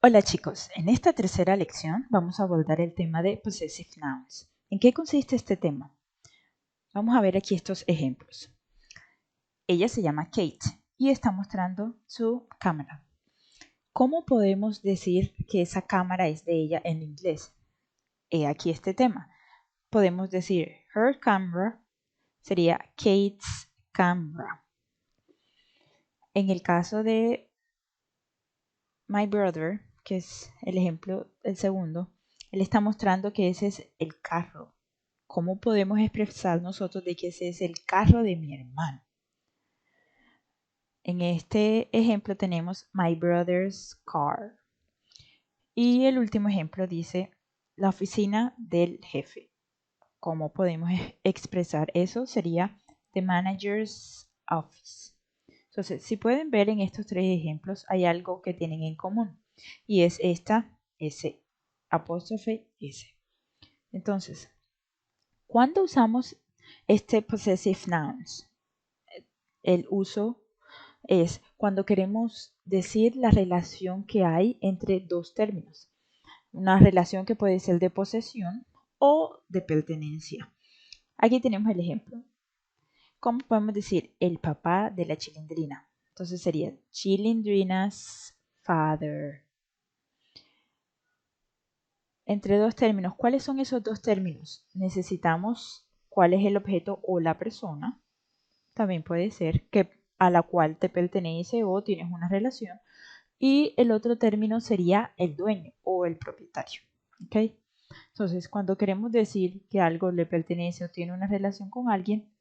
Hola chicos, en esta tercera lección vamos a abordar el tema de Possessive Nouns. ¿En qué consiste este tema? Vamos a ver aquí estos ejemplos. Ella se llama Kate y está mostrando su cámara. ¿Cómo podemos decir que esa cámara es de ella en inglés? He aquí este tema. Podemos decir her camera sería Kate's camera. En el caso de my brother, que es el ejemplo, el segundo, él está mostrando que ese es el carro. ¿Cómo podemos expresar nosotros de que ese es el carro de mi hermano? En este ejemplo tenemos my brother's car. Y el último ejemplo dice la oficina del jefe. ¿Cómo podemos expresar eso? Sería the manager's office. Entonces, si pueden ver en estos tres ejemplos, hay algo que tienen en común. Y es esta S, apóstrofe S. Entonces, ¿cuándo usamos este possessive nouns? El uso es cuando queremos decir la relación que hay entre dos términos. Una relación que puede ser de posesión o de pertenencia. Aquí tenemos el ejemplo. ¿Cómo podemos decir el papá de la chilindrina? Entonces sería Chilindrina's father. Entre dos términos, ¿cuáles son esos dos términos? Necesitamos cuál es el objeto o la persona. También puede ser que a la cual te pertenece o tienes una relación. Y el otro término sería el dueño o el propietario. ¿Ok? Entonces, cuando queremos decir que algo le pertenece o tiene una relación con alguien,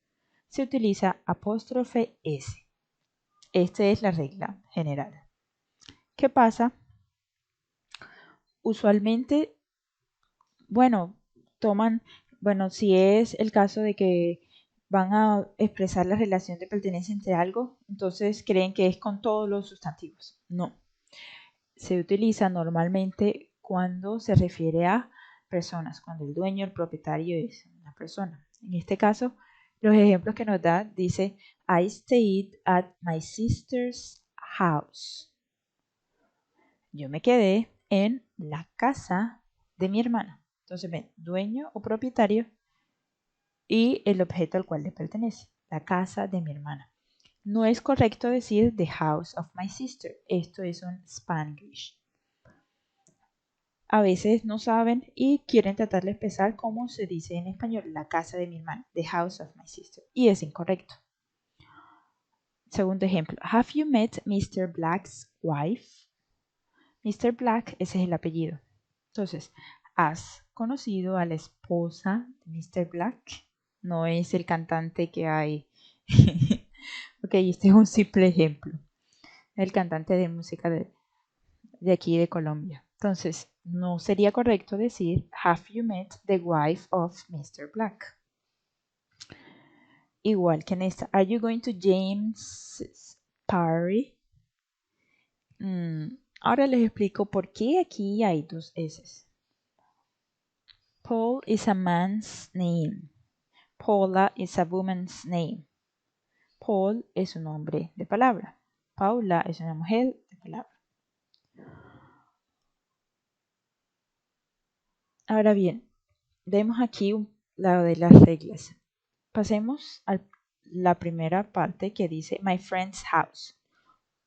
se utiliza apóstrofe S. Esta es la regla general. ¿Qué pasa? Usualmente, si es el caso de que van a expresar la relación de pertenencia entre algo, entonces creen que es con todos los sustantivos. No. Se utiliza normalmente cuando se refiere a personas, cuando el dueño, el propietario es una persona. En este caso, los ejemplos que nos da dice, I stayed at my sister's house. Yo me quedé en la casa de mi hermana. Entonces ven, dueño o propietario y el objeto al cual le pertenece, la casa de mi hermana. No es correcto decir the house of my sister. Esto es un Spanglish. A veces no saben y quieren tratar de expresar como se dice en español, la casa de mi hermana, the house of my sister. Y es incorrecto. Segundo ejemplo, have you met Mr. Black's wife? Mr. Black, ese es el apellido. Entonces, ¿has conocido a la esposa de Mr. Black? No es el cantante que hay. Ok, este es un simple ejemplo. El cantante de música de aquí de Colombia. Entonces, no sería correcto decir have you met the wife of Mr. Black. Igual que en esta, are you going to James's party? Ahora les explico por qué aquí hay dos S. Paul is a man's name. Paula is a woman's name. Paul es un hombre de palabra. Paula es una mujer de palabra. Ahora bien, vemos aquí lado de las reglas. Pasemos a la primera parte que dice my friend's house.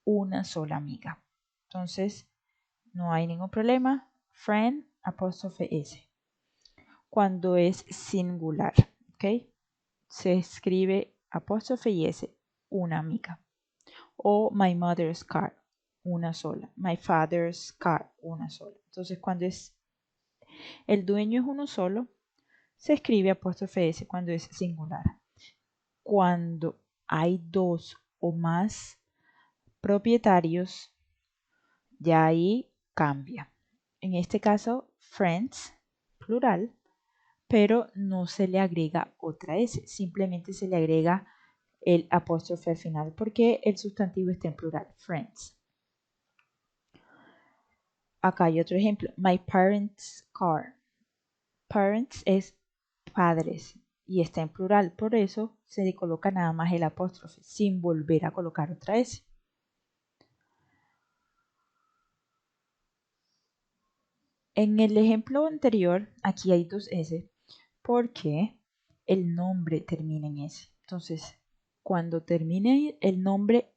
Una sola amiga. Entonces, no hay ningún problema. Friend, apóstrofe S. Cuando es singular, ¿ok? Se escribe apóstrofe y S, una amiga. O my mother's car, una sola. My father's car, una sola. Entonces, cuando es el dueño es uno solo, se escribe apóstrofe S cuando es singular. Cuando hay dos o más propietarios, ya ahí cambia. En este caso, friends, plural, pero no se le agrega otra S, simplemente se le agrega el apóstrofe al final porque el sustantivo está en plural, friends. Acá hay otro ejemplo, my parents' car. Parents es padres y está en plural, por eso se le coloca nada más el apóstrofe sin volver a colocar otra S. En el ejemplo anterior, aquí hay dos S porque el nombre termina en S. Entonces, cuando termine el nombre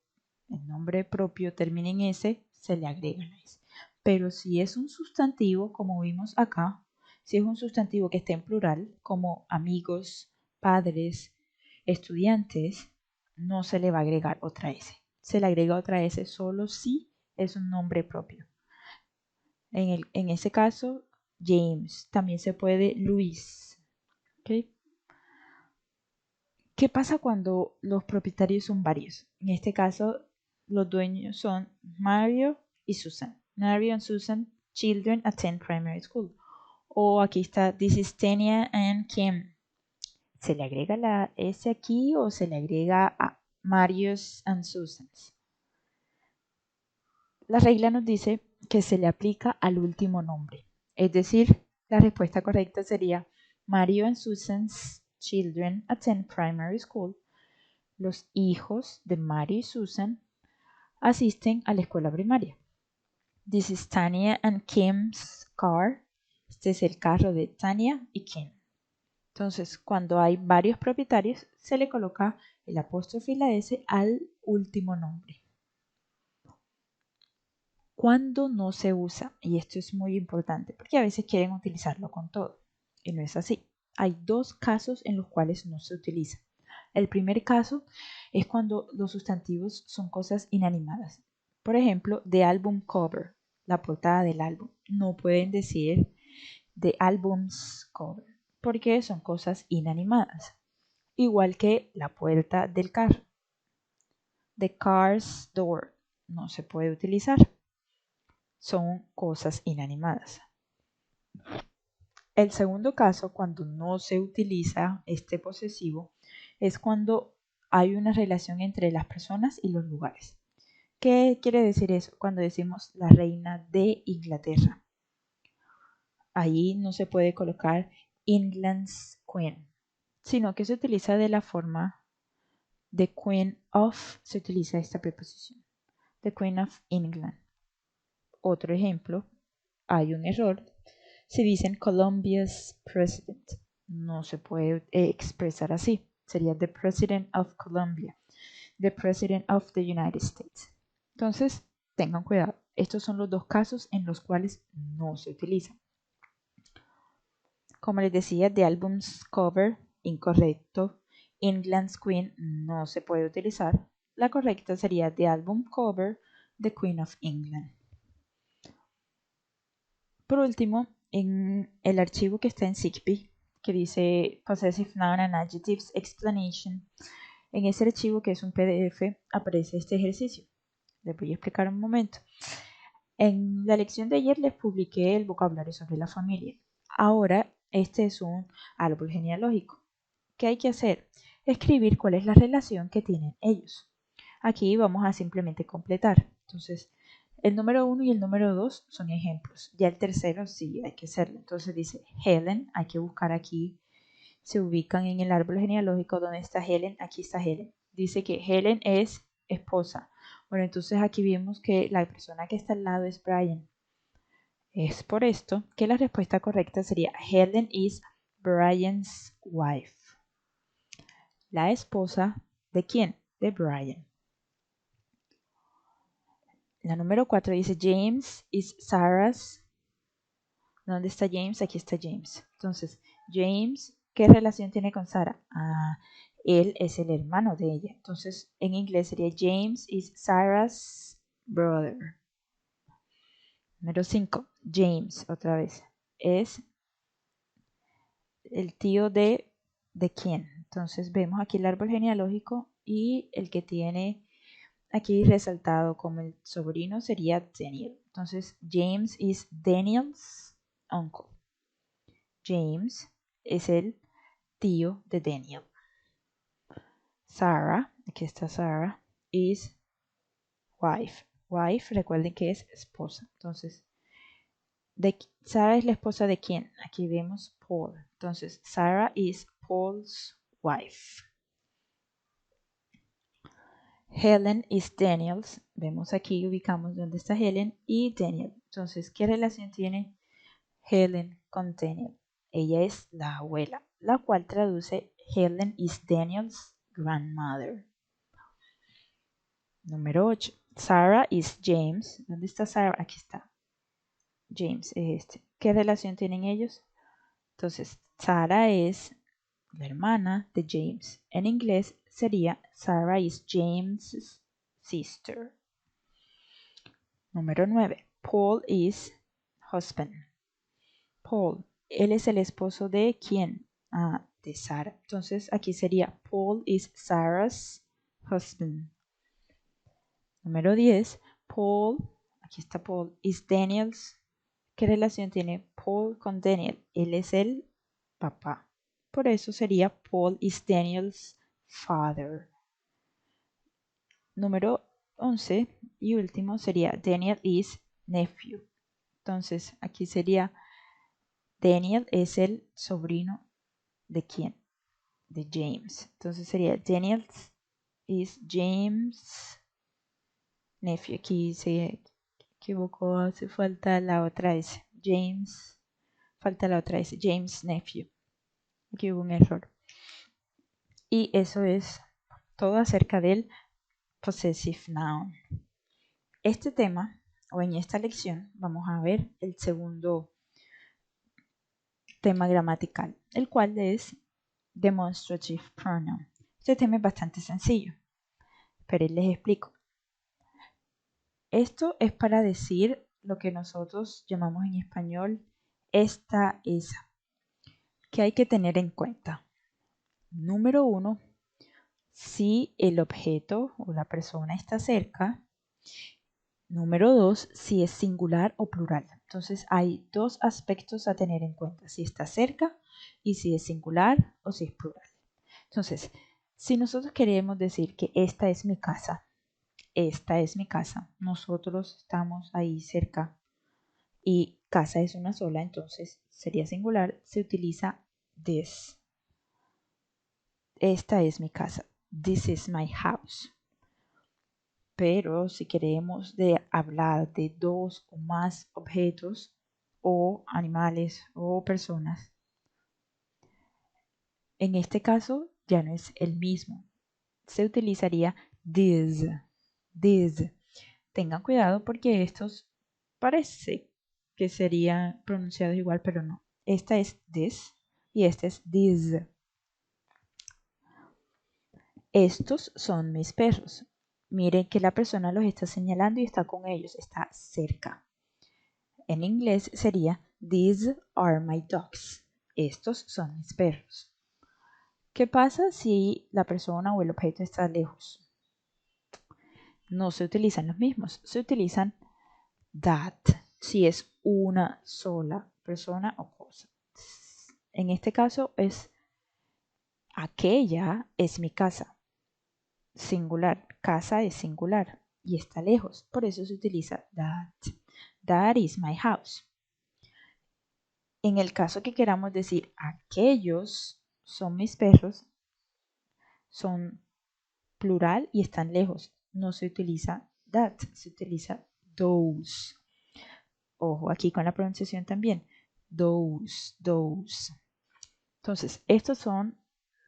propio termina en S, se le agrega la S. Pero si es un sustantivo, como vimos acá, si es un sustantivo que está en plural, como amigos, padres, estudiantes, no se le va a agregar otra S. Se le agrega otra S solo si es un nombre propio. En ese caso, James. También se puede Luis. ¿Okay? ¿Qué pasa cuando los propietarios son varios? En este caso, los dueños son Mario y Susan. Mario and Susan, children attend primary school. O aquí está, this is Tania and Kim. ¿Se le agrega la S aquí o se le agrega a Mario's and Susan's? La regla nos dice que se le aplica al último nombre. Es decir, la respuesta correcta sería Mario and Susan's children attend primary school. Los hijos de Mario y Susan asisten a la escuela primaria. This is Tanya and Kim's car. Este es el carro de Tanya y Kim. Entonces, cuando hay varios propietarios, se le coloca el apóstrofe y la S al último nombre. Cuando no se usa, y esto es muy importante, porque a veces quieren utilizarlo con todo, y no es así. Hay dos casos en los cuales no se utiliza. El primer caso es cuando los sustantivos son cosas inanimadas. Por ejemplo, the album cover, la portada del álbum. No pueden decir the album's cover, porque son cosas inanimadas. Igual que la puerta del carro. The car's door no se puede utilizar. Son cosas inanimadas. El segundo caso, cuando no se utiliza este posesivo, es cuando hay una relación entre las personas y los lugares. ¿Qué quiere decir eso? Cuando decimos la reina de Inglaterra. Ahí no se puede colocar England's Queen, sino que se utiliza de la forma de Queen of, se utiliza esta preposición. The Queen of England. Otro ejemplo, hay un error. Si dicen Colombia's president, no se puede expresar así. Sería the president of Colombia, the president of the United States. Entonces, tengan cuidado. Estos son los dos casos en los cuales no se utiliza. Como les decía, the album's cover, incorrecto. England's Queen no se puede utilizar. La correcta sería the album cover, the Queen of England. Por último, en el archivo que está en Zigbee, que dice Possessive Noun and Adjectives Explanation, en ese archivo que es un PDF aparece este ejercicio. Les voy a explicar un momento. En la lección de ayer les publiqué el vocabulario sobre la familia. Ahora, este es un árbol genealógico. ¿Qué hay que hacer? Escribir cuál es la relación que tienen ellos. Aquí vamos a simplemente completar. Entonces, el número 1 y el número 2 son ejemplos. Ya el tercero sí hay que hacerlo. Entonces dice Helen, hay que buscar aquí. Se ubican en el árbol genealógico. ¿Dónde está Helen? Aquí está Helen. Dice que Helen es esposa. Bueno, entonces aquí vemos que la persona que está al lado es Brian. Es por esto que la respuesta correcta sería Helen is Brian's wife. La esposa de quién? De Brian. La número 4 dice James is Sarah's. ¿Dónde está James? Aquí está James. Entonces, James, ¿qué relación tiene con Sarah? Ah, él es el hermano de ella. Entonces, en inglés sería James is Sarah's brother. Número 5, James, otra vez, es el tío de quién. Entonces, vemos aquí el árbol genealógico y el que tiene aquí resaltado como el sobrino sería Daniel. Entonces, James is Daniel's uncle. James es el tío de Daniel. Sarah, aquí está Sarah, is wife. Wife, recuerden que es esposa. Entonces, Sarah es la esposa de quién? Aquí vemos Paul. Entonces, Sarah is Paul's wife. Helen is Daniel's. Vemos aquí, ubicamos dónde está Helen y Daniel. Entonces, ¿qué relación tiene Helen con Daniel. Ella es la abuela, la cual traduce Helen is Daniel's grandmother. Número 8. Sarah is James. ¿Dónde está Sarah? Aquí está. James es este. ¿Qué relación tienen ellos? Entonces, Sarah es la hermana de James. En inglés sería Sarah is James's sister. Número 9. Paul is husband. Paul, él es el esposo de ¿quién? De Sarah. Entonces aquí sería Paul is Sarah's husband. Número 10. Paul, aquí está Paul, is Daniel's. ¿Qué relación tiene Paul con Daniel? Él es el papá. Por eso sería Paul is Daniel's father. Número 11 y último sería Daniel is nephew. Entonces aquí sería Daniel es el sobrino de quién? De James. Entonces sería Daniel is James nephew. Aquí se equivocó, hace falta la otra S. James, falta la otra S. James nephew. Aquí hubo un error. Y eso es todo acerca del possessive noun. Este tema, o en esta lección, vamos a ver el segundo tema gramatical, el cual es demonstrative pronoun. Este tema es bastante sencillo, pero les explico. Esto es para decir lo que nosotros llamamos en español esta, esa, que hay que tener en cuenta. Número 1, si el objeto o la persona está cerca. Número 2, si es singular o plural. Entonces hay dos aspectos a tener en cuenta, si está cerca y si es singular o si es plural. Entonces, si nosotros queremos decir que esta es mi casa, nosotros estamos ahí cerca y casa es una sola, entonces sería singular, se utiliza this. Esta es mi casa. This is my house. Pero si queremos hablar de dos o más objetos o animales o personas, en este caso ya no es el mismo. Se utilizaría this. This. Tengan cuidado porque estos parece que serían pronunciados igual, pero no. Esta es this y esta es this. Estos son mis perros. Miren que la persona los está señalando y está con ellos, está cerca. En inglés sería These are my dogs. Estos son mis perros. ¿Qué pasa si la persona o el objeto está lejos? No se utilizan los mismos, se utilizan that si es una sola persona o cosa. En este caso es aquella es mi casa. Singular, casa es singular y está lejos, por eso se utiliza that. That is my house. En el caso que queramos decir aquellos son mis perros, son plural y están lejos. No se utiliza that, se utiliza those. Ojo aquí con la pronunciación también. Those, those. Entonces, estos son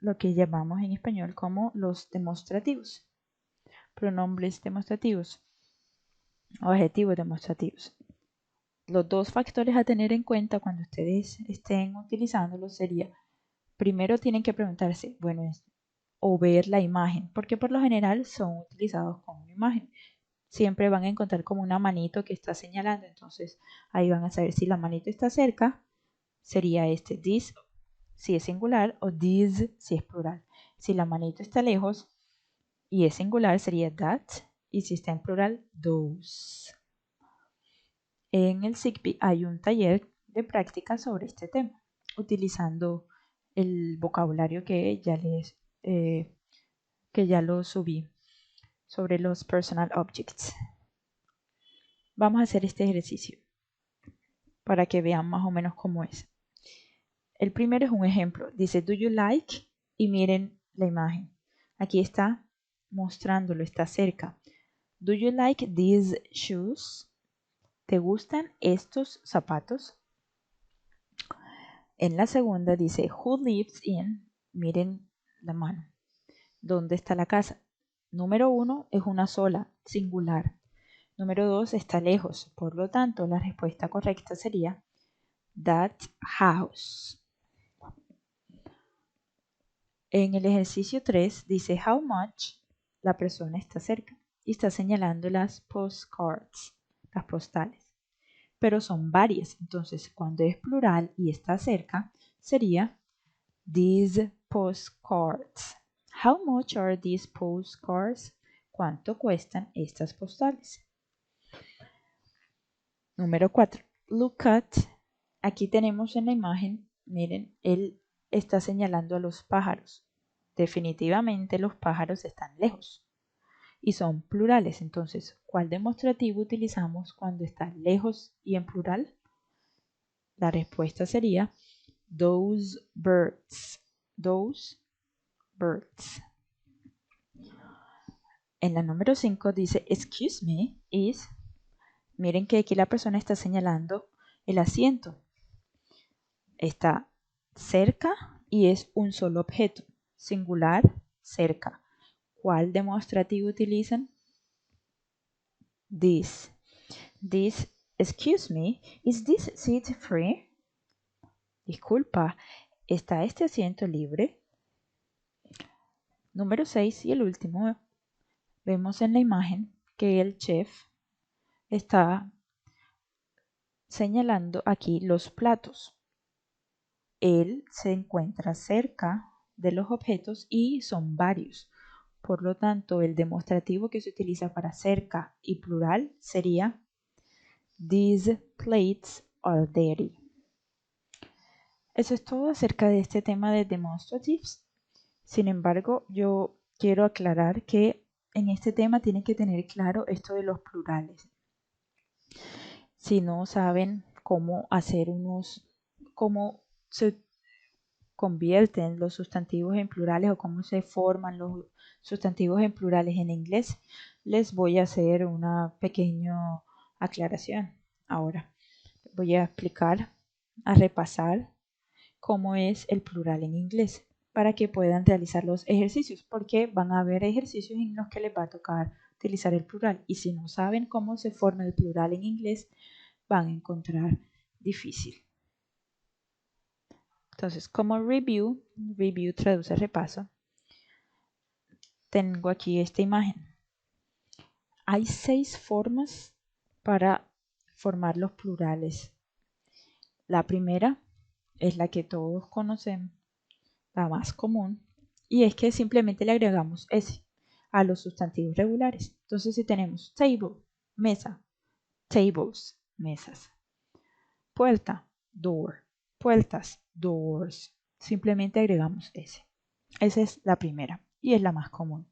lo que llamamos en español como los demostrativos. Pronombres demostrativos. Adjetivos demostrativos. Los dos factores a tener en cuenta cuando ustedes estén utilizándolos sería, primero tienen que preguntarse, bueno, o ver la imagen, porque por lo general son utilizados con una imagen. Siempre van a encontrar como una manito que está señalando, entonces ahí van a saber si la manito está cerca, sería este this si es singular o these si es plural. Si la manito está lejos y es singular sería that y si está en plural those. En el SIGPI hay un taller de práctica sobre este tema, utilizando el vocabulario que ya lo subí sobre los personal objects. Vamos a hacer este ejercicio para que vean más o menos cómo es. El primero es un ejemplo. Dice, do you like? Y miren la imagen. Aquí está mostrándolo, está cerca. Do you like these shoes? ¿Te gustan estos zapatos? En la segunda dice who lives in, miren la mano, ¿dónde está la casa? Número 1 es una sola, singular. Número 2 está lejos, por lo tanto la respuesta correcta sería that house. En el ejercicio 3 dice how much, la persona está cerca y está señalando las postcards, las postales. Pero son varias, entonces cuando es plural y está cerca sería these postcards. How much are these postcards? ¿Cuánto cuestan estas postales? Número 4. Look at. Aquí tenemos en la imagen, miren, él está señalando a los pájaros. Definitivamente los pájaros están lejos y son plurales. Entonces, ¿cuál demostrativo utilizamos cuando está lejos y en plural? La respuesta sería those birds. Those birds. En la número 5 dice excuse me is. Miren que aquí la persona está señalando el asiento. Está cerca y es un solo objeto. Singular, cerca. ¿Cuál demostrativo utilizan? This. This, excuse me, is this seat free? Disculpa, ¿está este asiento libre? Número 6 y el último. Vemos en la imagen que el chef está señalando aquí los platos. Él se encuentra cerca de los objetos y son varios. Por lo tanto, el demostrativo que se utiliza para cerca y plural sería these plates are dirty. Eso es todo acerca de este tema de demonstratives. Sin embargo, yo quiero aclarar que en este tema tienen que tener claro esto de los plurales. Si no saben cómo hacer cómo se convierten los sustantivos en plurales o cómo se forman los sustantivos en plurales en inglés, les voy a hacer una pequeña aclaración. Ahora voy a explicar, a repasar cómo es el plural en inglés para que puedan realizar los ejercicios, porque van a haber ejercicios en los que les va a tocar utilizar el plural y si no saben cómo se forma el plural en inglés, van a encontrar difícil. Entonces, como review traduce repaso, tengo aquí esta imagen. Hay 6 formas para formar los plurales. La primera es la que todos conocemos, la más común, y es que simplemente le agregamos s a los sustantivos regulares. Entonces, si tenemos table, mesa, tables, mesas. Puerta, door, puertas, doors. Simplemente agregamos s. Esa es la primera y es la más común.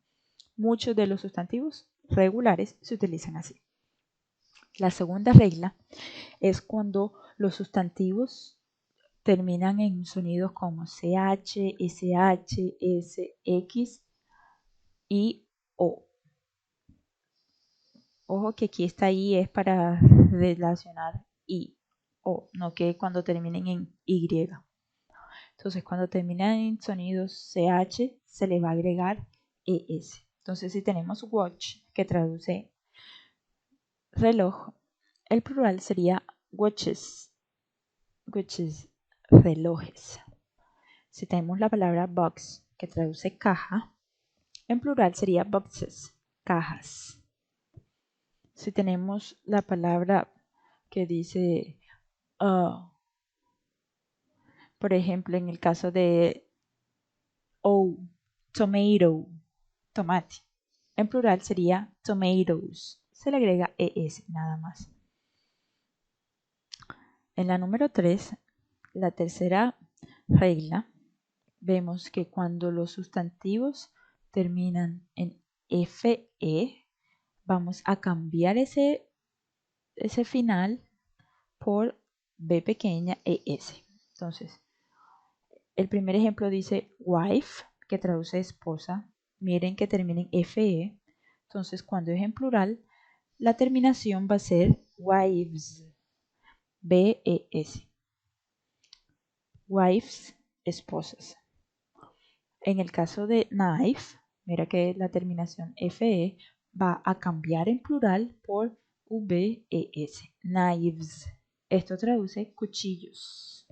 Muchos de los sustantivos regulares se utilizan así. La segunda regla es cuando los sustantivos terminan en sonidos como ch, sh, s, x y o. Ojo que aquí está i es para relacionar i, o, no que cuando terminen en y. Entonces, cuando terminan en sonidos ch, se le va a agregar es. Entonces, si tenemos watch, que traduce reloj, el plural sería watches, relojes. Si tenemos la palabra box, que traduce caja, en plural sería boxes, cajas. Si tenemos la palabra que dice, por ejemplo, en el caso de tomato, tomate, en plural sería tomatoes. Se le agrega es nada más. En la número 3, la tercera regla, vemos que cuando los sustantivos terminan en fe, vamos a cambiar ese final por b pequeña es. Entonces, el primer ejemplo dice wife, que traduce esposa. Miren que termina en fe. Entonces, cuando es en plural, la terminación va a ser wives, bes. wives, esposas. En el caso de knife, mira que la terminación FE va a cambiar en plural por VES, knives. Esto traduce cuchillos.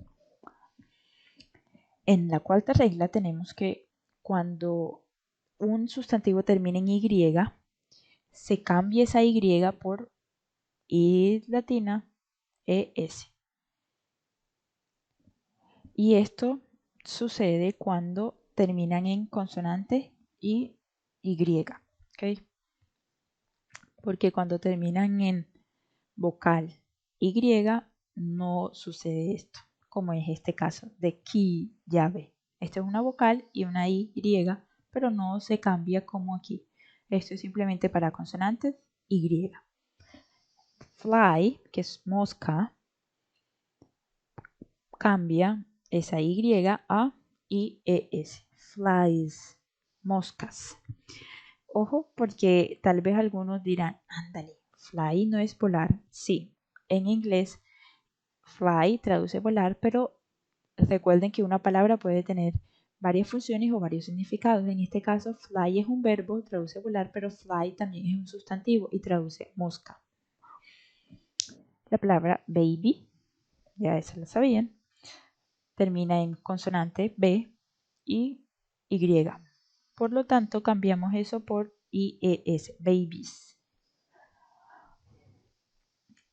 En la cuarta regla tenemos que cuando un sustantivo termina en Y, se cambia esa Y por I latina ES. Y esto sucede cuando terminan en consonante y Y. ¿Okay? Porque cuando terminan en vocal Y no sucede esto, como es este caso de key, llave. Esta es una vocal y una Y, pero no se cambia como aquí. Esto es simplemente para consonantes Y. Fly, que es mosca, cambia esa Y a IES. Flies, moscas. Ojo, porque tal vez algunos dirán, ándale, fly no es volar. Sí, en inglés fly traduce volar, pero recuerden que una palabra puede tener varias funciones o varios significados. En este caso, fly es un verbo, traduce volar, pero fly también es un sustantivo y traduce mosca. La palabra baby, ya eso lo sabían, termina en consonante B y Y. Por lo tanto, cambiamos eso por IES, babies.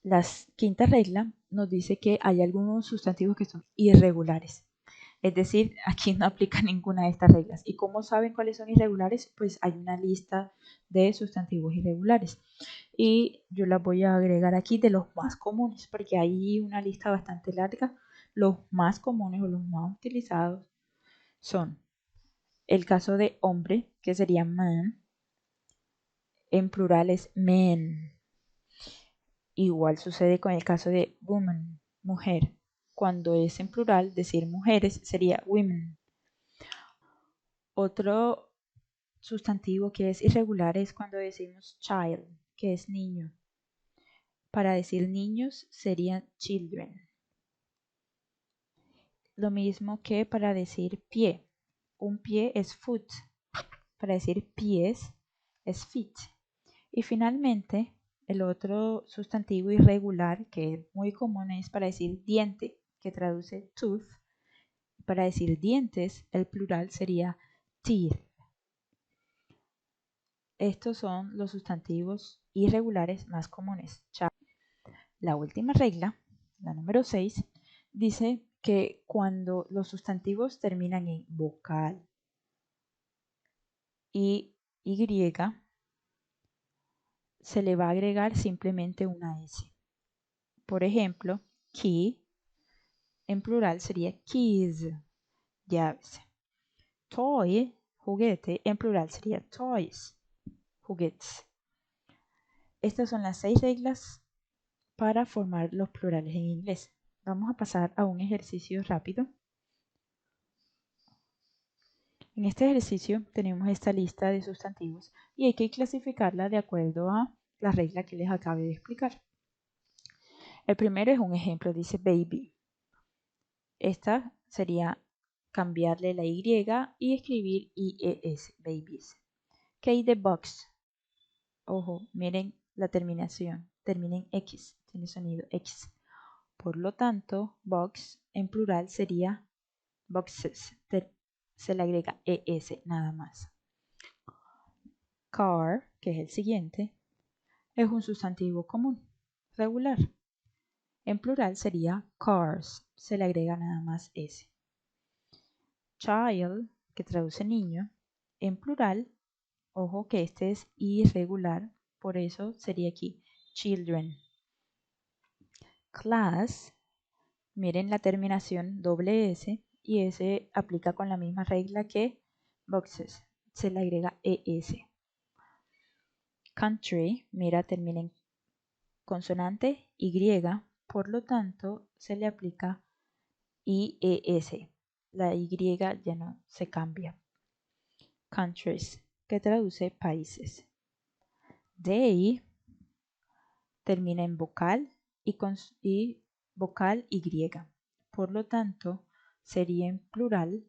La quinta regla nos dice que hay algunos sustantivos que son irregulares. Es decir, aquí no aplica ninguna de estas reglas. ¿Y cómo saben cuáles son irregulares? Pues hay una lista de sustantivos irregulares. Y yo las voy a agregar aquí de los más comunes, porque hay una lista bastante larga. Los más comunes o los más utilizados son el caso de hombre, que sería man. En plural es men. Igual sucede con el caso de woman, mujer. Cuando es en plural, decir mujeres sería women. Otro sustantivo que es irregular es cuando decimos child, que es niño. Para decir niños serían children. Lo mismo que para decir pie. Un pie es foot. Para decir pies es feet. Y finalmente, el otro sustantivo irregular que es muy común es para decir diente, que traduce tooth. Para decir dientes, el plural sería teeth. Estos son los sustantivos irregulares más comunes. La última regla, la número 6, dice que cuando los sustantivos terminan en vocal y Y, se le va a agregar simplemente una S. Por ejemplo, key en plural sería keys, llaves. Toy, juguete, en plural sería toys, juguetes. Estas son las 6 reglas para formar los plurales en inglés. Vamos a pasar a un ejercicio rápido. En este ejercicio tenemos esta lista de sustantivos y hay que clasificarla de acuerdo a la regla que les acabo de explicar. El primero es un ejemplo, dice baby. Esta sería cambiarle la Y y escribir IES, babies. ¿Qué hay de box? Ojo, miren la terminación, termina en X, tiene sonido X. Por lo tanto, box en plural sería boxes, se le agrega ES nada más. Car, que es el siguiente, es un sustantivo común, regular. En plural sería cars, se le agrega nada más S. Child, que traduce niño, en plural, ojo que este es irregular, por eso sería aquí children. Class, miren la terminación doble S y S aplica con la misma regla que boxes, se le agrega ES. Country, mira, termina en consonante Y, por lo tanto se le aplica IES. La Y ya no se cambia. Countries, que traduce países. They termina en vocal y vocal Y. Por lo tanto, sería en plural,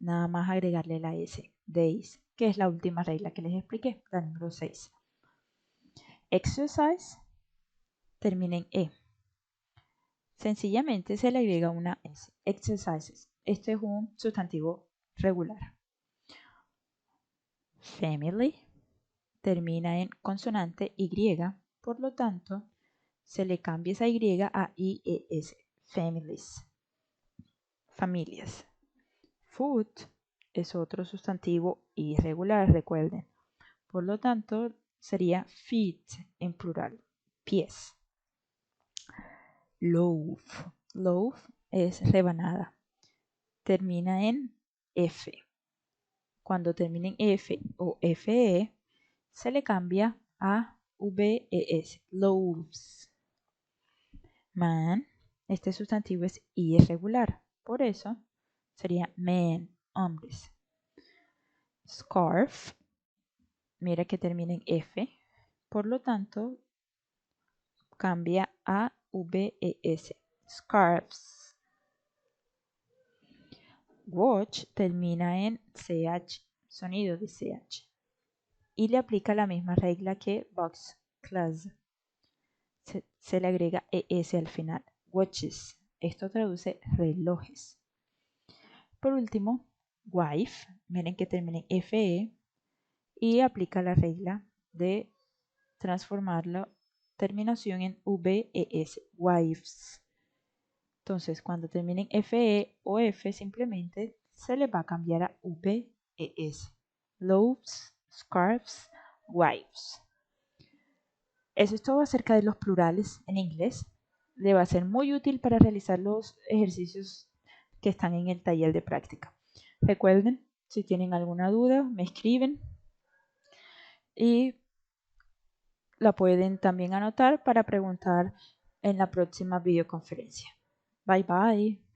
nada más agregarle la S, days, que es la última regla que les expliqué, la número 6. Exercise termina en E. Sencillamente se le agrega una S. Exercises. Este es un sustantivo regular. Family termina en consonante Y, por lo tanto, se le cambia esa Y a IES. Families. Familias. Foot es otro sustantivo irregular, recuerden. Por lo tanto, sería feet en plural. Pies. Loaf. Loaf es rebanada. Termina en F. Cuando termina en F o FE, se le cambia a VES. Loaves. Man, este sustantivo es irregular. Por eso sería men, hombres. Scarf, mira que termina en F. Por lo tanto, cambia a VES. Scarves. Watch termina en CH, sonido de CH. Y le aplica la misma regla que box, class. Se le agrega ES al final. Watches. Esto traduce relojes. Por último, wife. Miren que termina en FE. Y aplica la regla de transformar la terminación en VES. Wives. Entonces, cuando terminen FE o F, simplemente se le va a cambiar a VES. Loaves, scarves, wives. Eso es todo acerca de los plurales en inglés. Le va a ser muy útil para realizar los ejercicios que están en el taller de práctica. Recuerden, si tienen alguna duda, me escriben y la pueden también anotar para preguntar en la próxima videoconferencia. Bye bye.